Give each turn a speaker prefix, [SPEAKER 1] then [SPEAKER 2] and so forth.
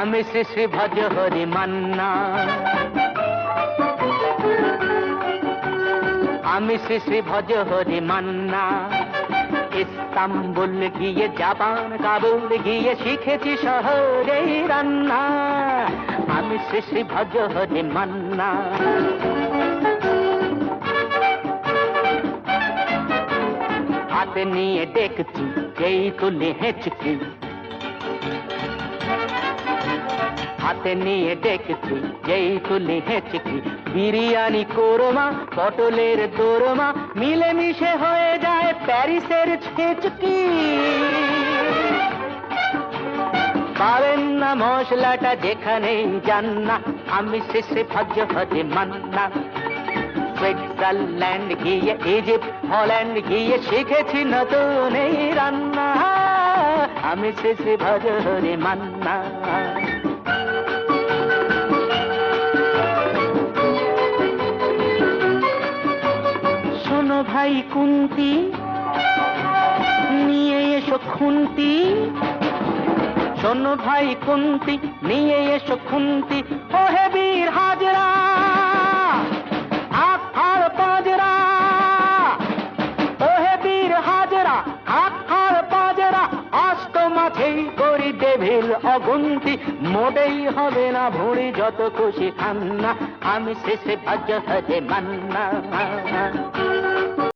[SPEAKER 1] আমি শ্রী শ্রী ভজ হরি মান্না, আমি শ্রী শ্রী ভজ হরি মান্না। ইস্তাম্বুল গিয়ে জাপান কাবুল গিয়ে শিখেছি শহরে রান্না। আমি শ্রী শ্রী ভজ হরি মান্না। হাতে নিয়ে দেখছি যেই তুলে হেঁচকি, হাতে নিয়ে দেখছি যেই তুলে হেঁচকি। বিরিয়ানি কোরমা পটলের দোরমা মিলেমিশে হয়ে যায় প্যারিসের ছেচকি। পাবেন না মশলাটা যেখানেই যান না, আমি শ্রী শ্রী ভজ হরি মান্না। সুইজারল্যান্ড গিয়ে ইজিপ্ট হল্যান্ড গিয়ে শিখেছি নতুন এই রান্না। আমি শ্রী শ্রী ভজ হরি মান্না। শোনো ভাই কুন্তি, নিয়ে এসো খুন্তি। শোনো ভাই কুন্তি, নিয়ে এসো খুন্তি। ওহে বীর হাজরা হাত হাড় পাজরা, ওহে বীর হাজরা হাত হাড় পাজরা। আস্ত মাঝেই করি ডেভিল অগুন্তি, মোটেই হবে না ভুঁড়ি যত খুশি খান্না। আমি শেষে ভজ হরে মান্না।